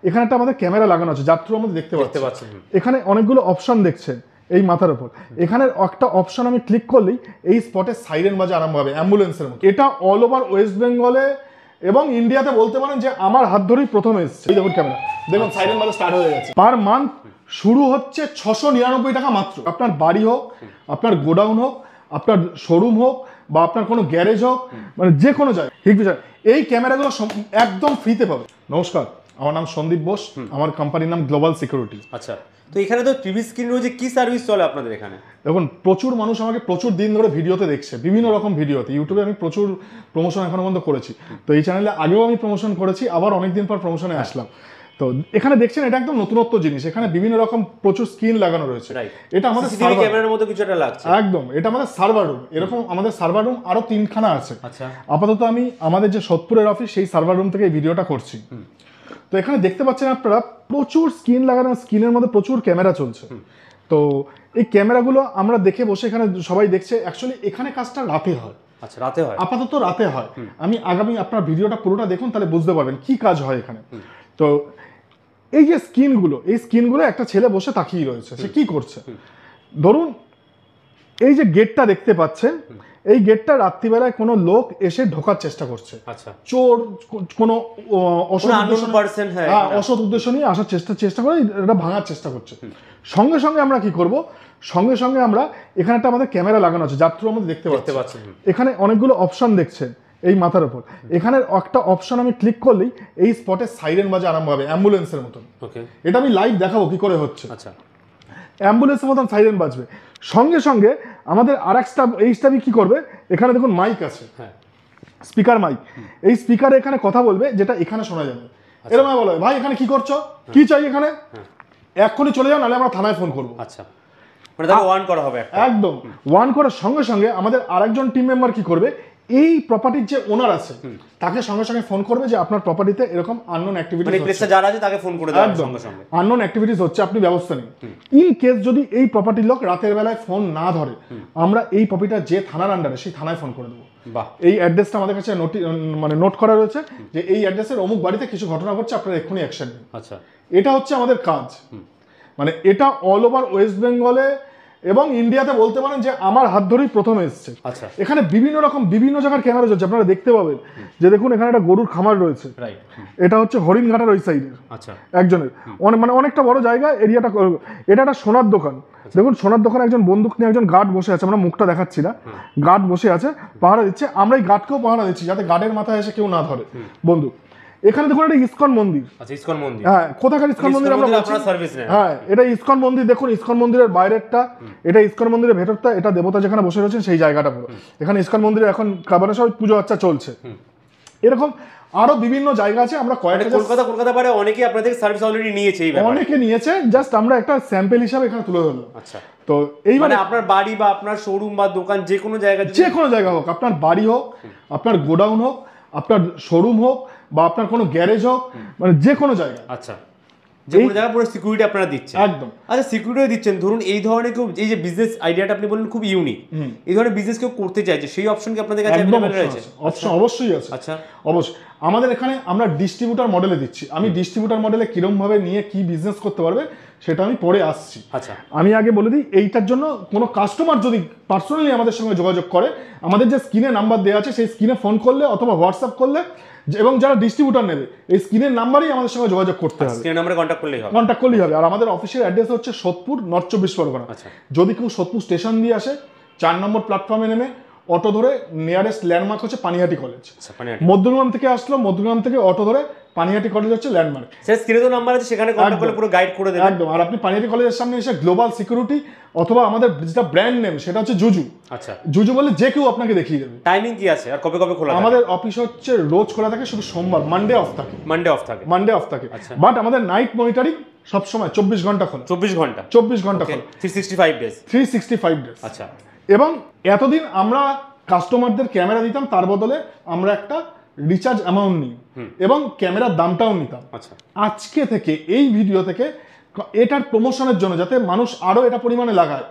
এখানে একটা আমাদের ক্যামেরা লাগানো আছে, যার থ্রু আমাদের দেখতে পাচ্ছেন। এখানে অনেকগুলো অপশন দেখছেন এই মাথার উপর। এখানে একটা অপশন আমি ক্লিক করলেই এই স্পটে সাইরেন বাজে আরম্ভ হবে অ্যাম্বুলেন্সের মতো। এটা অল ওভার ওয়েস্ট বেঙ্গলে এবং ইন্ডিয়াতে বলতে পারেন যে আমার হাত ধরেই প্রথম এসেছে। এই দেখুন ক্যামেরা, দেখুন সাইরেন বাজে স্টার্ট হয়ে গেছে। পার মান্থ শুরু হচ্ছে 699 টাকা মাত্র। আপনার বাড়ি হোক, আপনার গোডাউন হোক, আপনার শোরুম হোক, বা আপনার কোনো গ্যারেজ হোক, মানে যে কোনো জায়গায় হিগভিশন এই ক্যামেরাগুলো একদম ফ্রিতে পাবে। নমস্কার, আমার নাম সন্দীপ বোস, আমার কোম্পানির নাম গ্লোবাল সিকিউরিটি। আচ্ছা, তো এখানে তো টিভি স্ক্রিন রয়েছে, কি সার্ভিস চলে আপনাদের এখানে? দেখুন, প্রচুর মানুষ আমাকে প্রচুর দিন ধরে ভিডিওতে দেখছে, বিভিন্ন রকম ভিডিওতে। ইউটিউবে আমি প্রচুর প্রমোশন এখনো পর্যন্ত করেছি, তো এই চ্যানেলে আগেও আমি প্রমোশন করেছি, আবার অনেকদিন পর প্রমোশনে আসলাম। তো এখানে দেখছেন এটা একদম নতুনত্ব জিনিস, এখানে বিভিন্ন রকম প্রচুর স্ক্রিন লাগানো রয়েছে। এটা আমাদের সিসিটিভি ক্যামেরার মতো কিছু একটা লাগছে। একদম, এটা আমাদের সার্ভার রুম। এরকম আমাদের সার্ভার রুম আরো 3খানা আছে। আচ্ছা, আপাতত আমি আমাদের যে সোদপুরের অফিস, সেই সার্ভার রুম থেকে এই ভিডিওটা করছি। তো এখানে দেখতে পাচ্ছেন আপনারা প্রচুর স্ক্রিন লাগানো, স্ক্রিনের মধ্যে প্রচুর ক্যামেরা চলছে। তো এই ক্যামেরাগুলো আমরা দেখে বসে এখানে সবাই দেখছে। অ্যাকচুয়ালি এখানে কাজটা রাতে হয়। আচ্ছা, রাতে হয়, আপাতত রাতে হয়। আমি আগামী আপনার ভিডিওটা পুরোটা দেখুন, তাহলে বুঝতে পারবেন কি কাজ হয় এখানে। তো এই যে স্ক্রিনগুলো, এই স্ক্রিনগুলো একটা ছেলে বসে তাকিয়ে রয়েছে, সে কি করছে। ধরুন এই যে গেটটা দেখতে পাচ্ছেন, এই গেটটা রাত্রিবেলায় কোনো লোক এসে ঢোকার চেষ্টা করছে। আচ্ছা, চোর, কোনো অসৎ উদ্দেশ্য নিয়ে আসার চেষ্টা করে এটা ভাঙার চেষ্টা করছে। সঙ্গে সঙ্গে আমরা কি করব, সঙ্গে সঙ্গে আমরা এখানে একটা আমাদের ক্যামেরা লাগানো আছে, যার থ্রু আমাদের দেখতে পাচ্ছি। এখানে অনেকগুলো অপশন দেখছেন এই মাথার উপর। এখানে একটা অপশন আমি ক্লিক করলেই এই স্পটে সাইরেন বাজে আরম্ভ হবে অ্যাম্বুলেন্সের মতন। এটা আমি লাইভ দেখাবো কি করে হচ্ছে। আচ্ছা, অ্যাম্বুলেন্সের মতন সাইরেন বাজবে। সঙ্গে সঙ্গে আমাদের আর একটা এইচটাবি কি করবে, এখানে দেখুন মাইক আছে, স্পিকার মাইক। এই স্পিকারে এখানে কথা বলবে, যেটা এখানে শোনা যাবে। এরকম বলবে, ভাই এখানে কি করছো, কি চাই এখানে, এক্ষুনি চলে যাও, নাহলে আমরা থানায় ফোন করবো। আচ্ছা, মানে তাকে ওয়ার্ন করা হবে। একদম, ওয়ার্ন করার সঙ্গে সঙ্গে আমাদের আরেকজন টিম মেম্বার কি করবে, এই প্রপার্টির যে ওনার আছে তাকে সঙ্গে সঙ্গে ফোন করবে যে আপনার প্রপার্টিতে এরকম আননোন অ্যাক্টিভিটিস হচ্ছে, প্লেসে যারা আছে তাকে ফোন করে দেওয়া সঙ্গে সঙ্গে আননোন অ্যাক্টিভিটিস হচ্ছে, আপনি ব্যবস্থা নিন। ইন কেস যদি এই প্রপার্টির লোক রাতের বেলায় ফোন না ধরে, আমরা এই প্রপার্টিটা যে থানার আন্ডারে, সেই থানায় ফোন করে দেবো। এই অ্যাড্রেসটা আমাদের কাছে নোট করা রয়েছে যে এই অ্যাড্রেসের অমুক বাড়িতে কিছু ঘটনা ঘটছে, আপনারা এক্ষুনি অ্যাকশন নিন। আচ্ছা, এটা হচ্ছে আমাদের কাজ। মানে এটা অল ওভার ওয়েস্ট বেঙ্গলে এবং ইন্ডিয়াতে বলতে পারেন যে আমার হাত ধরেই প্রথম এসছে। আচ্ছা, এখানে বিভিন্ন রকম বিভিন্ন জায়গার ক্যামেরা চলছে, আপনারা দেখতে পাবেন যে দেখুন এখানে একটা গরুর খামার রয়েছে, এটা হচ্ছে হরিণঘাটার ওই সাইডের একজনের, মানে অনেকটা বড় জায়গা এরিয়াটা। এটা একটা সোনার দোকান, দেখুন সোনার দোকানে একজন বন্দুক নিয়ে একজন গার্ড বসে আছে, আমরা মুখটা দেখাচ্ছি না, গার্ড বসে আছে পাহারা দিচ্ছে। আমরা এই গার্ডকেও পাহারা দিচ্ছি যাতে গার্ডের মাথায় এসে কেউ না ধরে বন্দুক। এখানে দেখুন একটা ইসকন মন্দির। আচ্ছা, ইসকন মন্দির, হ্যাঁ, কোথাকার ইসকন মন্দির আমরা বলছি, হ্যাঁ এটা ইসকন মন্দির। দেখুন ইসকন মন্দিরের বাইরেরটা, এটা ইসকন মন্দিরের ভেতরটা, এটা দেবতা যেখানে বসে রয়েছেন সেই জায়গাটা পুরো। এখানে ইসকন মন্দিরে এখন কাবানে সব পুজো আর্চা চলছে। এরকম আরো বিভিন্ন জায়গা আছে। আমরা কলকাতা পারে অনেকেই আপনাদের সার্ভিস অলরেডি নিয়েছে, অনেকে নিয়েছে, জাস্ট আমরা একটা স্যাম্পল হিসাবে এখানে তুলে ধরলাম। আচ্ছা, তো এই মানে আপনার বাড়ি বা আপনার শোরুম বা দোকান যে কোনো জায়গা হোক, আপনার বাড়ি হোক, আপনার গোডাউন হোক, আপনার শোরুম হোক, বা আপনার কোনো গ্যারেজ হোক, মানে যে কোনো জায়গা। আচ্ছা, যে কোনো জায়গায় পুরো সিকিউরিটি আপনারা দিচ্ছেন। একদম। আচ্ছা, সিকিউরিটি দিচ্ছেন। ধরুন এই ধরনের কেউ, এই যে বিজনেস আইডিয়াটা আপনি বললেন খুব ইউনিক, এই ধরনের বিজনেস কেউ করতে চাইছে, সেই অপশন কি আপনাদের কাছে अवेलेबल রয়েছে? অপশন অবশ্যই আছে। আচ্ছা, অবশ্যই। আমাদের এখানে আমরা ডিস্ট্রিবিউটর মডেলে দিচ্ছি। আমি ডিস্ট্রিবিউটর মডেলে কিরকম ভাবে নিয়ে কি বিজনেস করতে পারবে সেটা আমি পরে আসছি। আচ্ছা, আমি আগে বলে দিই, এইটার জন্য কোনো কাস্টমার যদি পার্সোনালি আমাদের সঙ্গে যোগাযোগ করে, আমাদের যে স্ক্রিনে নাম্বার দেওয়া আছে সেই স্ক্রিনে ফোন করলে অথবা হোয়াটসঅ্যাপ করলে, এবং যারা ডিস্ট্রিবিউটর নেবে এই স্ক্রিনের নাম্বারেই আমাদের সঙ্গে যোগাযোগ করতে হবে, স্ক্রিনের নম্বরে কন্ট্যাক্ট করলেই হবে। আর আমাদের অফিসের অ্যাড্রেস হচ্ছে সোদপুর, নর্থ 24 পরগনা। যদি কেউ সোদপুর স্টেশন দিয়ে আসে, 4 নম্বর প্ল্যাটফর্মে নেমে অটো ধরে নিয়ারেস্ট ল্যান্ডমার্ক হচ্ছে পানিহাটি কলেজ। মধ্যগ্রাম থেকে আসলো, মধ্যগ্রাম থেকে অটো ধরে পানিহাটি কলেজ হচ্ছে ল্যান্ডমার্ক। স্যার স্ক্রিনে তো নাম্বার আছে, সেখানে কন্টাক্ট করলে পুরো গাইড করে দেবে। একদম। আর আপনি পানিহাটি কলেজের সামনে এসে গ্লোবাল সিকিউরিটি অথবা আমাদের যেটা ব্র্যান্ড নেম সেটা হচ্ছে জুজু। আচ্ছা, জুজু বলে যে কেউ আপনাকে দেখিয়ে দেবে। টাইমিং কি আছে আর কবে খোলা থাকে? আমাদের অফিস হচ্ছে রোজ খোলা থাকে, শুধু সোমবার, মানডে অফ থাকে। মানডে অফ থাকে। বাট আমাদের নাইট মনিটরিং সব সময় 24 ঘন্টা খোলা। 24 ঘন্টা 365 ডেজ। আচ্ছা, এবং এতদিন আমরা কাস্টমারদের ক্যামেরা দিতাম, তার বদলে আমরা একটা রিচার্জ অ্যামাউন্ট নিই এবং ক্যামেরার দামটাও নিতাম। আচ্ছা, আজকে থেকে এই ভিডিও থেকে এটার প্রমোশনের জন্য, যাতে মানুষ আরো এটা পরিমাণে লাগায়,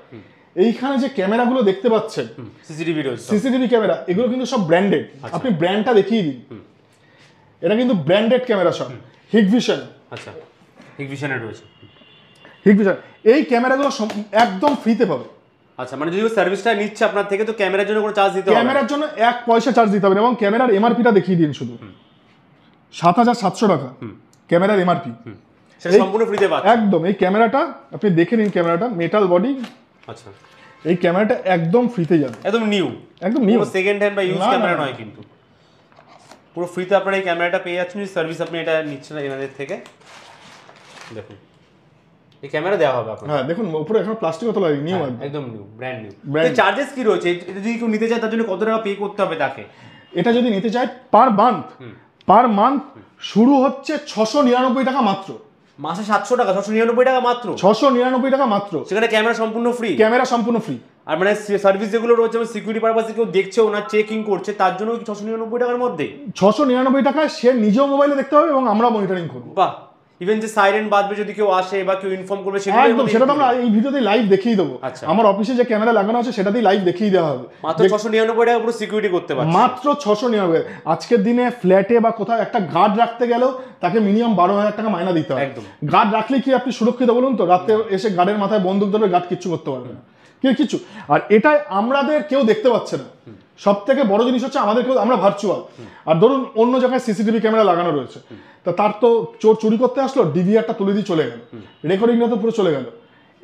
এইখানে যে ক্যামেরাগুলো দেখতে পাচ্ছেন সিসিটিভি ক্যামেরা, এগুলো কিন্তু সব ব্র্যান্ডেড। আপনি ব্র্যান্ডটা দেখিয়ে দিন, এটা কিন্তু ব্র্যান্ডেড ক্যামেরা সব হিগভিশন। আচ্ছা, হিগভিশনে রয়েছে। হিগভিশন এই ক্যামেরাগুলো একদম ফ্রিতে পাবে। আচ্ছা, মানে যদি সার্ভিসটা নিচ্ছে আপনার থেকে তো ক্যামেরার জন্য কোনো চার্জ দিতে হবে না? ক্যামেরার জন্য 1 পয়সা চার্জ দিতে হবে না, এবং ক্যামেরার এমআরপিটা দেখিয়ে দিন শুধু 7,700 টাকা ক্যামেরার এমআরপি, সেটা সম্পূর্ণ ফ্রিতে পাচ্ছেন একদম। এই ক্যামেরাটা আপনি দেখে নিন, ক্যামেরাটা মেটাল বডি। আচ্ছা, এই ক্যামেরাটা একদম ফ্রিতে যাবে, একদম নিউ, একদম নিউ, সেকেন্ড হ্যান্ড বা ইউজ না, ক্যামেরা না। নয় কিন্তু, পুরো ফ্রিতে আপনারা এই ক্যামেরাটা পেয়ে যাচ্ছেন। যদি সার্ভিস আপনি এটা নিচ্ছেন এনাদের থেকে, দেখুন এই ক্যামেরা দেওয়া হবে আপনার। হ্যাঁ দেখুন উপরে এখন প্লাস্টিক তো লাগে, নিউ একদম নিউ, ব্র্যান্ড নিউ। Brand তো চার্জেস কি রয়েছে এটা যদি কেউ নিতে চায় তার জন্য কত টাকা পে করতে হবে তাকে? এটা যদি নিতে চায় পার মান্থ শুরু হচ্ছে 699 টাকা মাত্র, মাসে 700 টাকা, 699 টাকা মাত্র, 699 টাকা মাত্র। সেখানে ক্যামেরা সম্পূর্ণ ফ্রি, ক্যামেরা সম্পূর্ণ ফ্রি। আর মানে সার্ভিস যেগুলো রয়েছে সিকিউরিটি পারপাসে কেউ দেখছে ওনার চেকিং করছে তার জন্য 699 টাকার মধ্যে 699 টাকায় সে নিজেও মোবাইলে দেখতে হবে এবং আমরা মনিটরিং করবো। বাহ, ইভেন যে সাইরেন বাজবে যদি কেউ আসে বা কেউ ইনফর্ম করবে একদম, সেটা তো আমরা এই ভিডিওতে লাইভ দেখিয়ে দেবো। আচ্ছা। আমার অফিসে যে ক্যামেরা লাগানো আছে সেটাতেই লাইভ দেখিয়ে দেওয়া হবে। মাত্র 699 টাকা পুরো সিকিউরিটি করতে পারছে, মাত্র 699। আজকের দিনে ফ্ল্যাটে বা কোথাও একটা গার্ড রাখতে গেলেও তাকে মিনিমাম 12,000 টাকা মাইনা দিতে হয়। একদম। গার্ড রাখলে কি আপনি সুরক্ষিত বলুন তো? রাতে এসে গার্ডের মাথায় বন্দুক ধরবে, গার্ড কিচ্ছু করতে পারবে না, কিছু। আর এটাই আমাদের কেউ দেখতে পাচ্ছে না। সব থেকে বড় জিনিস হচ্ছে আমরা ভার্চুয়াল। আর ধরুন অন্য জায়গায় সিসিটিভি ক্যামেরা লাগানো রয়েছে, তো তার তো চোর চুরি করতে আসলো, ডিভিআরটা তুলে দিয়ে চলে গেল, রেকর্ডিংটা তো পুরো চলে গেল।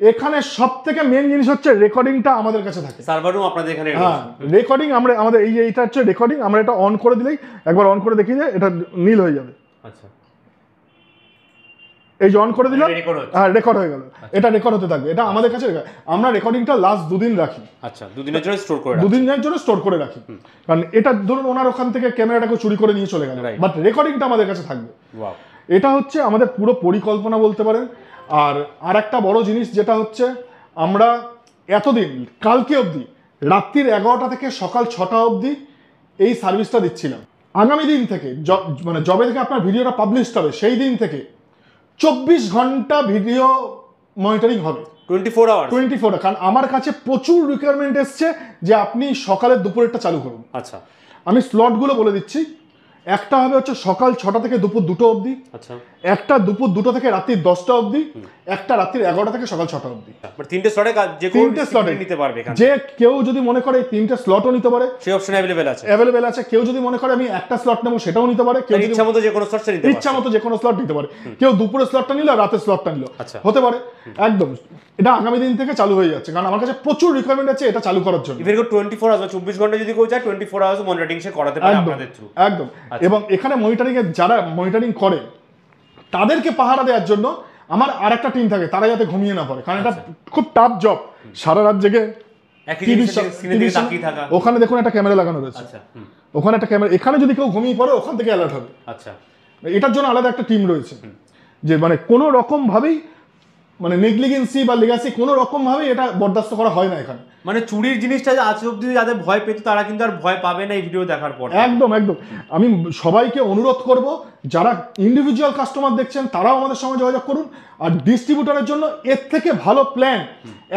এখানে সব থেকে মেন জিনিস হচ্ছে রেকর্ডিংটা আমাদের কাছে থাকে। সার্ভার রুম আপনাদের এখানে হ্যাঁ, রেকর্ডিং আমাদের এইটা হচ্ছে রেকর্ডিং। আমরা এটা অন করে দিলেই, একবার অন করে দেখিয়ে যায়, এটা নীল হয়ে যাবে। আচ্ছা, এই যে অন করে দিলাম, হ্যাঁ রেকর্ড হয়ে গেল। আচ্ছা। এটা রেকর্ড হতে থাকবে, এটা আমাদের কাছে। আমরা রেকর্ডিংটা লাস্ট 2 দিন রাখি। আচ্ছা, 2 দিনের জন্য স্টোর করে 2 দিনের জন্য স্টোর করে রাখি, কারণ এটা ধরুন ওনার ওখান থেকে ক্যামেরাটাকে চুরি করে নিয়ে চলে গেল, বাট রেকর্ডিংটা আমাদের কাছে থাকবে। ওয়াও, এটা হচ্ছে আমাদের পুরো পরিকল্পনা বলতে পারেন। আর একটা বড় জিনিস যেটা হচ্ছে, আমরা এতদিন কালকে অবধি রাত্রির 11টা থেকে সকাল 6টা অবধি এই সার্ভিসটা দিচ্ছিলাম। আগামী দিন থেকে মানে যবে থেকে আপনার ভিডিওটা পাবলিশ হবে সেই দিন থেকে 24 ঘন্টা ভিডিও মনিটরিং হবে, 24 আওয়ার্স। 24, কারণ আমার কাছে প্রচুর রিকোয়ারমেন্ট এসছে যে আপনি সকালের দুপুরেরটা চালু করুন। আচ্ছা, আমি স্লটগুলো বলে দিচ্ছি। একটা হবে হচ্ছে সকাল 6টা থেকে দুপুর 2টো অবধি, আচ্ছা, একটা দুপুর 2টো থেকে রাত্রি 10টা অবধি, একটা রাত্রি 11টা থেকে সকাল 6টা অবধি। মানে 3টে স্লটে যে কোনো 3টে স্লটে নিতে পারবে এখানে। যে কেউ যদি মনে করে এই 3টে স্লটও নিতে পারে, সেই অপশন অ্যাভেলেবেল আছে। কেউ যদি মনে করে আমি একটা স্লট নেবো, সেটাও নিতে পারে। কেউ ইচ্ছা মতো যে কোনো স্লট নিতে পারে, ইচ্ছা মতো যে কোনো স্লট নিতে পারে। কেউ দুপুরের স্লটটা নিল, রাতের স্লটটা নিল, আচ্ছা, হতে পারে। একদম, এটা আগামী দিন থেকে চালু হয়ে যাচ্ছে, কারণ আমার কাছে প্রচুর রিকোয়ারমেন্ট আছে এটা চালু করার জন্য। ইভেন 24 আওয়ার্স, 24 ঘন্টা যদি কেউ চায় 24 আওয়ার্স মনিটরিং সে করাতে পারে আপনাদের থ্রু। একদম। এবং এখানে মনিটরিং এর যারা মনিটরিং করে তাদেরকে পাহারা দেওয়ার জন্য আমার আরেকটা টিম থাকে, তারা যাতে ঘুমিয়ে না পড়ে, কারণ এটা খুব টাফ জব। সারা রাত জেগে ওখানে দেখুন একটা ক্যামেরা লাগানো রয়েছে, ওখানে একটা ক্যামেরা, এখানে যদি কেউ ঘুমিয়ে পড়ে ওখান থেকে অ্যালার্ট হবে। আচ্ছা, এটার জন্য আলাদা একটা টিম রয়েছে, যে মানে কোনো রকম ভাবেই মানে নেগলিজেন্সি বা লেগাসি কোনো রকম ভাবে এটা বরদাস্ত করা হয় না এখানে। মানে চুরির জিনিসটা আজ অব্দি যাদের ভয় পেত তারা কিন্তু আর ভয় পাবে না এই ভিডিও দেখার পর। একদম একদম। আমি সবাইকে অনুরোধ করব, যারা ইন্ডিভিজুয়াল কাস্টমার দেখছেন তারাও আমাদের সঙ্গে যোগাযোগ করুন। আর ডিস্ট্রিবিউটরের জন্য এর থেকে ভালো প্ল্যান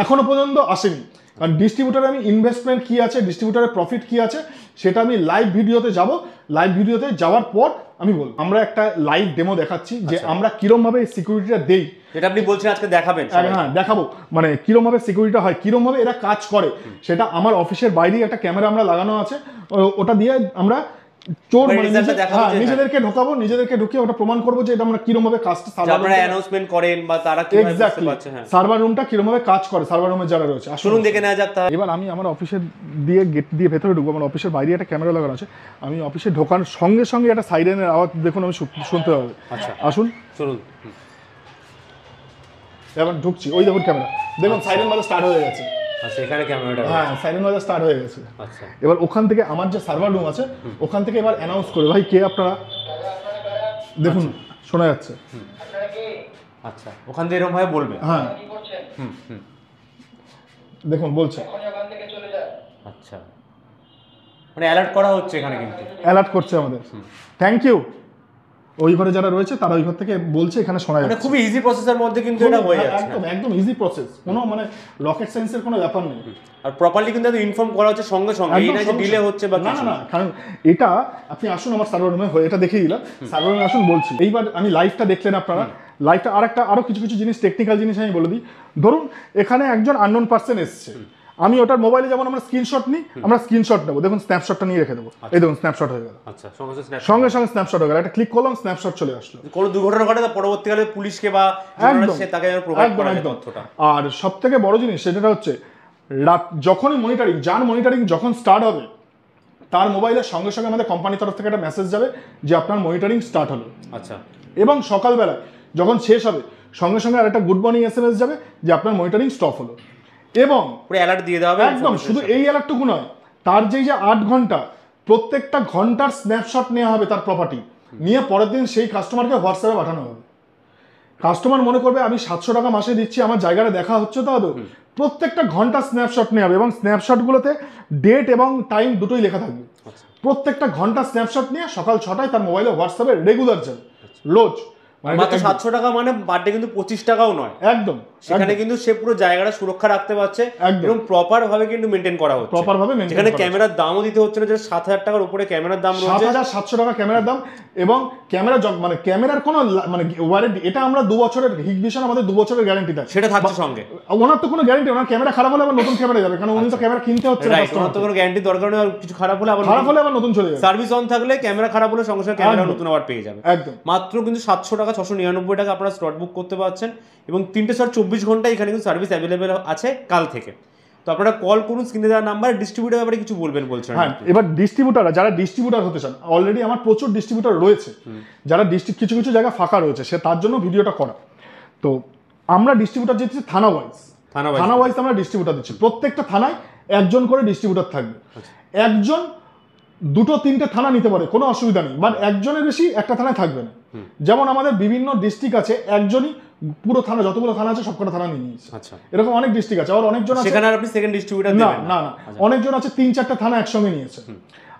এখনো পর্যন্ত আসেনি, কারণ ডিস্ট্রিবিউটারে আমি ইনভেস্টমেন্ট কী আছে, ডিস্ট্রিবিউটারের প্রফিট কী আছে, সেটা আমি লাইভ ভিডিওতে যাব। লাইভ ভিডিওতে যাওয়ার পর আমি বলবো, আমরা একটা লাইভ ডেমো দেখাচ্ছি যে আমরা কিরমভাবে এই সিকিউরিটিটা দেই, যেটা আপনি বলছেন আজকে দেখাবেন। হ্যাঁ দেখাবো, মানে কিরমভাবে সিকিউরিটিটা হয়, কিরমভাবে এরা কাজ করে। সেটা আমার অফিসের বাইরেই একটা ক্যামেরা আমরা লাগানো আছে, ওটা দিয়ে আমরা চোর মানে নিজেদেরকে ঢোকাবো, নিজেদেরকে ঢুকিয়ে ওটা প্রমাণ করবো যে এটা আমরা কিরকম ভাবে কাজটা আপনারা অ্যানাউন্সমেন্ট করেন বা তারা কিভাবে বুঝতে পারছে। হ্যাঁ, সার্ভার রুমটা কিরকম ভাবে কাজ করে, সার্ভার রুমে যারা রয়েছে শুনুন দেখে নেওয়া যাক। এবার আমি আমার অফিসের দিয়ে গেট দিয়ে ভেতরে ঢুকবো, আমার অফিসের বাইরে একটা ক্যামেরা লাগানো আছে। আমি অফিসে ঢোকানোর সঙ্গে সঙ্গে একটা সাইরেনের আওয়াজ দেখুন আমি শুনতে হবে। আচ্ছা, আসুন চলুন। এবার ঢুকছি, ওই দেখুন ক্যামেরা, দেখুন সাইরেন বাজা স্টার্ট হয়ে গেছে। আচ্ছা, এখানে ক্যামেরাটা, হ্যাঁ সাইরেন বাজা স্টার্ট হয়ে গেছে। আচ্ছা, এবার ওখান থেকে আমার যে সার্ভার রুম আছে ওখান থেকে এবার অ্যানাউন্স করে, ভাই কে আপনারা, দেখুন শোনা যাচ্ছে। আচ্ছা, ওখান থেকে এরকম ভাবে বলবে। হ্যাঁ দেখুন বলছে। আচ্ছা, মানে অ্যালার্ট করা হচ্ছে এখানে, কিন্তু অ্যালার্ট করছে আমাদের। Thank you. ওই ঘরে যারা রয়েছে তারা ওই ঘর থেকে বলছে, এখানে শোনা যাচ্ছে। মানে খুবই ইজি প্রসেসের মধ্যে কিন্তু এটা হয়ে যাচ্ছে। একদম একদম ইজি প্রসেস, কোনো মানে রকেট সায়েন্সের কোনো ব্যাপার নেই। আর প্রপারলি কিন্তু ইনফর্ম করা হচ্ছে সঙ্গে সঙ্গে, এই না যে ডিলে হচ্ছে বা কিছু না। কারণ এটা আপনি আসুন আমার সার্ভার রুমে, এটা দেখিয়ে দিলাম, সার্ভার রুমে আসুন বলছি। এইবার আমি লাইভটা দেখলেন আপনারা, লাইফটা আরো কিছু কিছু জিনিস, টেকনিক্যাল জিনিস আমি বলে দিই। ধরুন এখানে একজন আননোন পার্সন এসছে, আমি ওটার মোবাইলে যেমন আমরা স্ক্রিনশট নিই, আমরা স্ক্রিনশট নেবো, দেখুন স্ন্যাপশটটা নিয়ে রেখে দেবো, এই দেখুন স্ন্যাপশট হয়ে গেল, আচ্ছা সঙ্গে সঙ্গে স্ন্যাপশট হয়ে গেল, একটা ক্লিক করলাম স্ন্যাপশট চলে আসলো। কোনো দুর্ঘটনা ঘটে তা পরবর্তীকালে পুলিশকে বা তাকে প্রোভাইড করা যায় তথ্যটা। আর সব থেকে বড় জিনিস সেটা হচ্ছে রাত যখনই মনিটরিং, যার মনিটরিং যখন স্টার্ট হবে তার মোবাইলের সঙ্গে সঙ্গে আমাদের কোম্পানির তরফ থেকে একটা মেসেজ যাবে যে আপনার মনিটরিং স্টার্ট হলো। আচ্ছা। এবং সকালবেলা যখন শেষ হবে সঙ্গে সঙ্গে আর একটা গুড মর্নিং এসএমএস যাবে যে আপনার মনিটরিং স্টপ হলো। এবং পুরো অ্যালার্ট দিয়ে দেওয়া হবে। একদম, শুধু এই অ্যালার্টটুকু নয়, তার যে 8 ঘন্টা প্রত্যেকটা ঘন্টার স্ন্যাপশট নেওয়া হবে তার প্রপার্টি নিয়ে, পরের দিন সেই কাস্টমারকে হোয়াটসঅ্যাপে পাঠানো হবে। কাস্টমার মনে করবে আমি 700 টাকা মাসে দিচ্ছি, আমার জায়গাটা দেখা হচ্ছে তো আদৌ, প্রত্যেকটা ঘন্টা স্ন্যাপশট নেওয়া হবে এবং স্ন্যাপশটগুলোতে ডেট এবং টাইম দুটোই লেখা থাকবে। প্রত্যেকটা ঘন্টা স্ন্যাপশট নিয়ে সকাল 6টায় তার মোবাইলে হোয়াটসঅ্যাপে রেগুলার যাবে রোজ। মাত্র 700 টাকা মানে বাড়তে কিন্তু 25 টাকাও নয়। একদম, সেখানে কিন্তু সে পুরো জায়গাটা সুরক্ষা রাখতে পারছে এবং প্রপার ভাবে কিন্তু মেইনটেইন করা হচ্ছে। প্রপার ভাবে মেইনটেইন, এখানে ক্যামেরার দামও দিতে হচ্ছে না, যে 7000 টাকার উপরে ক্যামেরার দাম রয়েছে, 7700 টাকা ক্যামেরার দাম। এবং ক্যামেরা মানে ক্যামেরার কোনো মানে ওয়ারেন্টি, এটা আমরা 2 বছরের হিগভিশন, আমাদের 2 বছরের গ্যারান্টি থাকে, সেটা থাকছে সঙ্গে। ওনার তো কোনো গ্যারান্টি, ওনার ক্যামেরা খারাপ হলে আবার নতুন ক্যামেরা যাবে, কারণ উনি তো ক্যামেরা কিনতে হচ্ছে না, ওনার তো কোনো গ্যারান্টি দরকার নেই, আর কিছু খারাপ হলে আবার নতুন চলে যাবে। সার্ভিস অন থাকলে ক্যামেরা খারাপ হলে সঙ্গে সঙ্গে ক্যামেরা নতুন আবার পেয়ে যাবে। একদম, মাত্র কিন্তু 700 টাকা 699 টাকা আপনারা স্লট বুক করতে পারছেন এবং 3টে স্লট 24 ঘন্টা এখানে কিন্তু সার্ভিস অ্যাভেলেবেল আছে কাল থেকে। তো আপনারা কল করুন স্ক্রিনে দেওয়া নাম্বার। ডিস্ট্রিবিউটার ব্যাপারে কিছু বলছেন? হ্যাঁ, এবার ডিস্ট্রিবিউটাররা যারা ডিস্ট্রিবিউটার হতে চান, অলরেডি আমার প্রচুর ডিস্ট্রিবিউটার রয়েছে, যারা কিছু কিছু জায়গা ফাঁকা রয়েছে, সে তার জন্য ভিডিওটা করা। তো আমরা ডিস্ট্রিবিউটার দিচ্ছি থানা ওয়াইজ আমরা ডিস্ট্রিবিউটার দিচ্ছি। প্রত্যেকটা থানায় একজন করে ডিস্ট্রিবিউটার থাকবে। একজন 2-3টে থানা নিতে পারে, কোনো অসুবিধা নেই, বাট একজনের বেশি একটা থানায় থাকবে না। যেমন আমাদের বিভিন্ন ডিস্ট্রিক্ট আছে, একজনই পুরো থানা, যতগুলো থানা আছে সবকটা থানা নিয়ে নিয়েছে। আচ্ছা, এরকম অনেক ডিস্ট্রিক্ট আছে, আর অনেকজন আছে সেখানে আর আপনি সেকেন্ড ডিস্ট্রিবিউটার দিবেন না, অনেকজন আছে 3-4টা থানা একসঙ্গে নিয়েছে।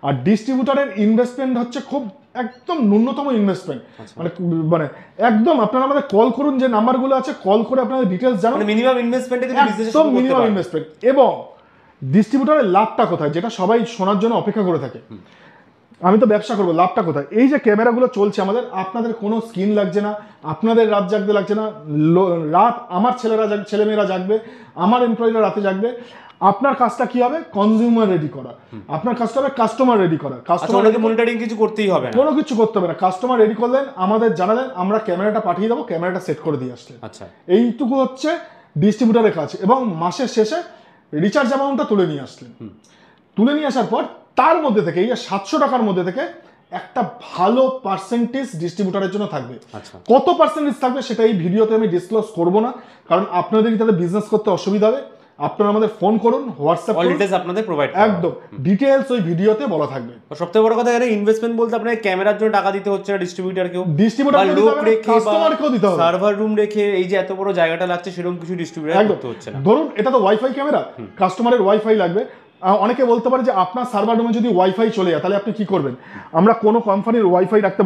আর ডিস্ট্রিবিউটারের ইনভেস্টমেন্ট হচ্ছে খুব একদম ন্যূনতম ইনভেস্টমেন্ট, মানে একদম আপনারা আমাদের কল করুন, যে নাম্বারগুলো আছে, কল করে আপনাদের ডিটেইলস জানুন। মিনিমাম ইনভেস্টমেন্টে কিন্তু বিজনেস শুরু করতে পারেন। Minimum investment. এবং ডিস্ট্রিবিউটারের লাভটা কোথায়, যেটা সবাই শোনার জন্য অপেক্ষা করে থাকে, আমি তো ব্যবসা করবো, লাভটা কোথায়? এই যে ক্যামেরাগুলো চলছে আমাদের, আপনাদের কোনো স্ক্রিন লাগছে না, আপনাদের রাত জাগতে লাগছে না, রাত আমার ছেলেমেয়েরা জাগবে, আমার এমপ্লয়িরা রাতে জাগবে। আপনার কাজটা কি হবে? কনজিউমার রেডি করা। আপনার কাজটা হবে কাস্টমার রেডি করা। কাস্টমারকে মনিটরিং কিছু করতেই হবে না, কোনো কিছু করতে হবে না। কাস্টমার রেডি করলেন, আমাদের জানালেন, আমরা ক্যামেরাটা পাঠিয়ে দেবো, ক্যামেরাটা সেট করে দিয়ে আসলেন। আচ্ছা, এইটুকু হচ্ছে ডিস্ট্রিবিউটারের কাজ। এবং মাসের শেষে রিচার্জ অ্যামাউন্টটা তুলে নিয়ে আসলেন। তুলে নিয়ে আসার পর তার মধ্যে থেকে, এই 700 টাকার মধ্যে থেকে একটা ভালো পার্সেন্টেজ ডিস্ট্রিবিউটারের জন্য থাকবে। কত পার্সেন্টেজ থাকবে সেটা এই ভিডিওতে আমি ডিসক্লোজ করব না, কারণ আপনাদেরই তাহলে বিজনেস করতে অসুবিধা হবে। আপনারা আমাদের ফোন করুন, হোয়াটসঅ্যাপ অল ডিটেইলস আপনাদের প্রোভাইড করব, একদম ডিটেইলস ওই ভিডিওতে বলা থাকবে। সবথেকে বড় কথা এখানে ইনভেস্টমেন্ট বলতে আপনাদের ক্যামেরার জন্য টাকা দিতে হচ্ছে না ডিস্ট্রিবিউটারকেও, ডিস্ট্রিবিউটার লোক রেখে কাস্টমারকেও দিতে হবে, সার্ভার রুম রেখে এই যে এত বড় জায়গাটা লাগছে সেরকম কিছু ডিস্ট্রিবিউটার করতে হচ্ছে না। ধরুন এটা তো ওয়াইফাই ক্যামেরা, কাস্টমারের ওয়াইফাই লাগবে। অনেকে বলতে পারে যে আপনার সার্ভার রুমে যদি ওয়াইফাই চলে যায় তাহলে আপনি কি করবেন? আমরা কোনো কোম্পানির ওয়াইফাই রাখতে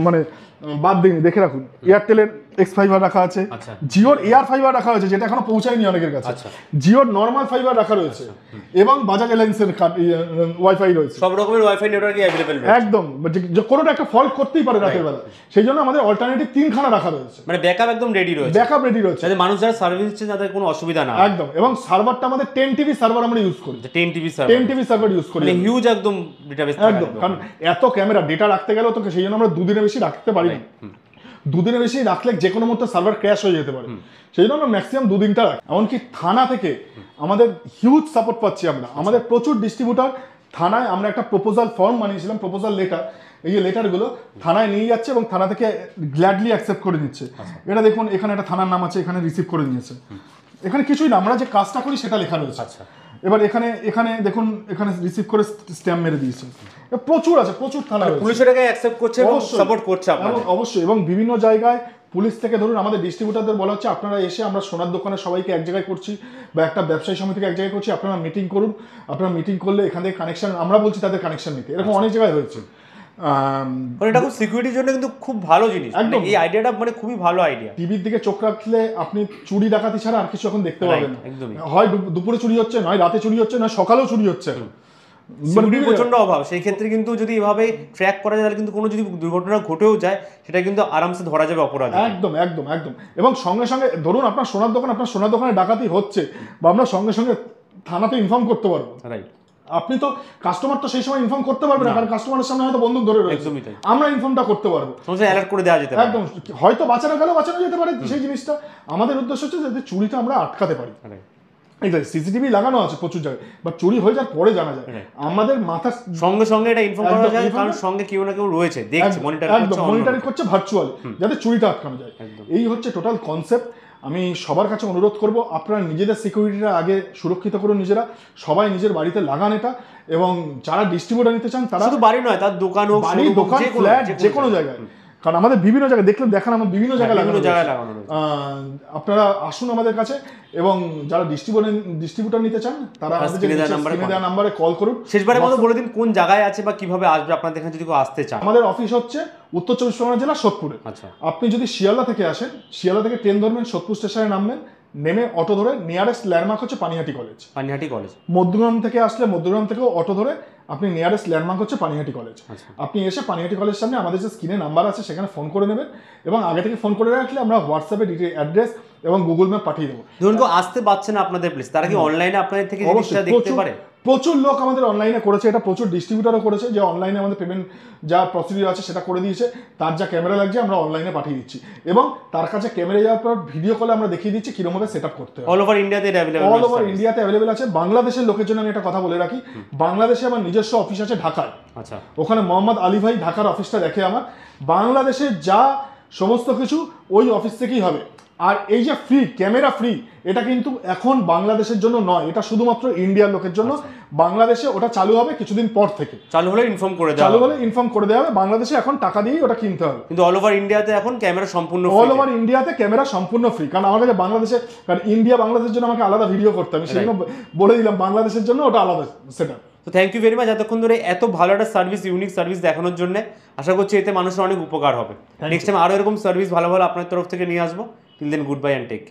মানে বাদ দিইনি, দেখে রাখুন। এয়ারটেলের এক্স ফাইবার রাখা আছে, জিওর এয়ার ফাইবার রাখা হয়েছে, যেটা এখনো পৌঁছায়নি অনেকের কাছে, জিওর নর্মাল ফাইবার রাখা রয়েছে, এবং বাজাজ এলায়েন্সের ওয়াইফাই রয়েছে। সব রকমের ওয়াইফাই নেটওয়ার্কই अवेलेबल রয়েছে, একদম। কোনোটা একটা ফল্ট করতেই পারে রাতের বেলা, সেই জন্য আমাদের অল্টারনেটিভ 3খানা রাখা রয়েছে, মানে ব্যাকআপ একদম রেডি রয়েছে, ব্যাকআপ রেডি রয়েছে, যাতে মানুষ যারা সার্ভিস দিচ্ছে তাদের কোনো অসুবিধা না। একদম। এবং সার্ভারটা আমাদের 10 টিবি সার্ভার আমরা ইউজ করি, 10 টিবি সার্ভার ইউজ করি, মানে হিউজ একদম ডেটাবেস, একদম। কারণ এত ক্যামেরা ডেটা রাখতে গেলেও তো সেই জন্য আমরা 2 দিনের বেশি রাখতে পারি না। 2 দিনের বেশি রাখলে যে কোনো মুহূর্তে সার্ভার ক্র্যাশ হয়ে যেতে পারে, সেই জন্য আমরা ম্যাক্সিমাম 2 দিনটা রাখি। এমনকি থানা থেকে আমাদের হিউজ সাপোর্ট পাচ্ছি আমরা। আমাদের প্রচুর ডিস্ট্রিবিউটার থানায়, আমরা একটা প্রপোজাল ফর্ম বানিয়েছিলাম, প্রপোজাল লেটার, এই যে লেটারগুলো থানায় নিয়ে যাচ্ছে এবং থানা থেকে গ্ল্যাডলি অ্যাকসেপ্ট করে নিচ্ছে। এটা দেখুন, এখানে একটা থানার নাম আছে, এখানে রিসিভ করে নিয়েছে। এখানে কিছুই না, আমরা যে কাজটা করি সেটা লেখা রয়েছে। আচ্ছা, এবার এখানে দেখুন, এখানে রিসিভ করে স্ট্যাম্প মেরে দিয়েছে। প্রচুর আছে, প্রচুর থানা রয়েছে, পুলিশ এটাকে অ্যাকসেপ্ট করছে এবং সাপোর্ট করছে আপনাদের, অবশ্যই। এবং বিভিন্ন জায়গায় পুলিশ থেকে ধরুন আমাদের ডিস্ট্রিবিউটারদের বলা হচ্ছে আপনারা এসে, আমরা সোনার দোকানে সবাইকে এক জায়গায় করছি, বা একটা ব্যবসায়ী সমিতিকে এক জায়গায় করছি, আপনারা মিটিং করুন, আপনারা মিটিং করলে এখান থেকে কানেকশন, আমরা বলছি তাদের কানেকশন নিতে। এরকম অনেক জায়গায় হয়েছে। এটা খুব সিকিউরিটির জন্য কিন্তু খুব ভালো জিনিস, একদম। এই আইডিয়াটা মানে খুবই ভালো আইডিয়া। টিভির দিকে চোখ রাখলে আপনি চুরি ডাকাতি ছাড়া আর কিছু এখন দেখতে পাবেন না। হয় দুপুরে চুরি হচ্ছে, নয় রাতে চুরি হচ্ছে, নয় সকালেও চুরি হচ্ছে। সিকিউরিটির প্রচন্ড অভাব, সেই ক্ষেত্রে কিন্তু যদি এভাবে ট্র্যাক করা যায় তাহলে কিন্তু কোনো যদি দুর্ঘটনা ঘটেও যায় সেটা কিন্তু আরামসে ধরা যাবে অপরাধী। একদম একদম একদম। এবং সঙ্গে সঙ্গে ধরুন আপনার সোনার দোকানে ডাকাতি হচ্ছে, বা আমরা সঙ্গে সঙ্গে থানাতে ইনফর্ম করতে পারবো। রাইট। আপনি তো কাস্টমার তো সেই সময় ইনফর্ম করতে পারবে না, কারণ কাস্টমারের সামনে হয়তো বন্দুক ধরে রয়েছে, আমরা ইনফর্মটা করতে পারবো, সমস্যা অ্যালার্ট করে দেওয়া যেতে পারে। একদম, হয়তো বাঁচানো যেতে পারে সেই জিনিসটা। আমাদের উদ্দেশ্য হচ্ছে যাতে চুরিটা আমরা আটকাতে পারি। সিসিটিভি লাগানো আছে প্রচুর জায়গায়, বাট চুরি হয়ে যাওয়ার পরে জানা যায়। আমাদের মাথার সঙ্গে সঙ্গে এটা ইনফর্ম করা যায়, কারণ সঙ্গে কেউ না কেউ রয়েছে, দেখছে, মনিটরিং করছে ভার্চুয়ালি, যাতে চুরিটা আটকানো যায়। এই হচ্ছে টোটাল কনসেপ্ট। আমি সবার কাছে অনুরোধ করব, আপনারা নিজেদের সিকিউরিটিটা আগে সুরক্ষিত করুন নিজেরা, সবাই নিজের বাড়িতে লাগান এটা। এবং যারা ডিস্ট্রিবিউটর নিতে চান তারা শুধু বাড়ি নয়, তার দোকান হোক, দোকান, ফ্ল্যাট, যে কোনো জায়গায়, কারণ আমাদের বিভিন্ন জায়গায় দেখান আমার বিভিন্ন জায়গায় লাগানো। আপনারা আসুন আমাদের কাছে, এবং যারা ডিস্ট্রিবিউটর নিতে চান তারা আমাদের নাম্বারে কল করুন। শেষবারের মতো বলে দিন কোন জায়গায় আছে বা কিভাবে আসবে আপনাদের এখানে যদি কেউ আসতে চান। আমাদের অফিস হচ্ছে উত্তর 24 পরগনা জেলা সোদপুরে। আচ্ছা, আপনি যদি শিয়ালদা থেকে আসেন, শিয়ালদা থেকে ট্রেন ধরবেন, সোদপুর স্টেশনে নামবেন, নেমে অটো ধরে নিয়ারেস্ট ল্যান্ডমার্ক হচ্ছে পানিহাটি কলেজ। মধ্যগ্রাম থেকে আসলে মধ্যগ্রাম থেকেও অটো ধরে আপনি নিয়ারেস্ট ল্যান্ডমার্ক হচ্ছে পানিহাটি কলেজ। আপনি এসে পানিহাটি কলেজ সামনে আমাদের যে স্ক্রিনে নাম্বার আছে সেখানে ফোন করে নেবেন, এবং আগে থেকে ফোন করে রাখলে আমরা হোয়াটসঅ্যাপে ডিটেইল অ্যাড্রেস এবং গুগল ম্যাপ পাঠিয়ে দেবো। ধরুন কেউ আসতে পারছে না আপনাদের প্লেস, তারা কি অনলাইনে আপনাদের থেকে জিনিসটা দেখতে পারে? প্রচুর লোক আমাদের অনলাইনে করেছে এটা, প্রচুর ডিস্ট্রিবিউটারও করেছে, যে অনলাইনে আমাদের পেমেন্ট যা প্রসিডিউর আছে সেটা করে দিয়েছে, তার যা ক্যামেরা লাগছে আমরা অনলাইনে পাঠিয়ে দিচ্ছি, এবং তার কাছে ক্যামেরা যাওয়ার পর ভিডিও কলে আমরা দেখিয়ে দিচ্ছি কিরকমভাবে সেট আপ করতে হবে। অল ওভার ইন্ডিয়াতে অ্যাভেলেবেল আছে। বাংলাদেশের লোকের জন্য আমি একটা কথা বলে রাখি, বাংলাদেশে আমার নিজস্ব অফিস আছে ঢাকায়। আচ্ছা, ওখানে মোহাম্মদ আলী ভাই ঢাকার অফিসটা দেখে আমার। বাংলাদেশের যা সমস্ত কিছু ওই অফিস থেকেই হবে। আর এই যে ক্যামেরা ফ্রি, এটা কিন্তু এখন বাংলাদেশের জন্য নয়, এটা শুধুমাত্র ইন্ডিয়ার লোকের জন্য। বাংলাদেশে ওটা চালু হবে কিছুদিন পর থেকে, চালু হলে ইনফর্ম করে দেওয়া হবে। বাংলাদেশে এখন টাকা দিয়েই ওটা কিনতে হবে, কিন্তু অল ওভার ইন্ডিয়াতে এখন ক্যামেরা সম্পূর্ণ ফ্রি। কারণ আমার কাছে বাংলাদেশে, কারণ ইন্ডিয়া বাংলাদেশের জন্য আমাকে আলাদা ভিডিও করতে হবে, সেই জন্য বলে দিলাম বাংলাদেশের জন্য ওটা আলাদা সেটা। তো থ্যাংক ইউ ভেরি মাচ এতক্ষণ ধরে এত ভালো একটা সার্ভিস, ইউনিক সার্ভিস দেখানোর জন্য। আশা করছি এতে মানুষের অনেক উপকার হবে। নেক্সট টাইম আরও এরকম সার্ভিস ভালো আপনার তরফ থেকে নিয়ে আসবো। Till then, goodbye and take care.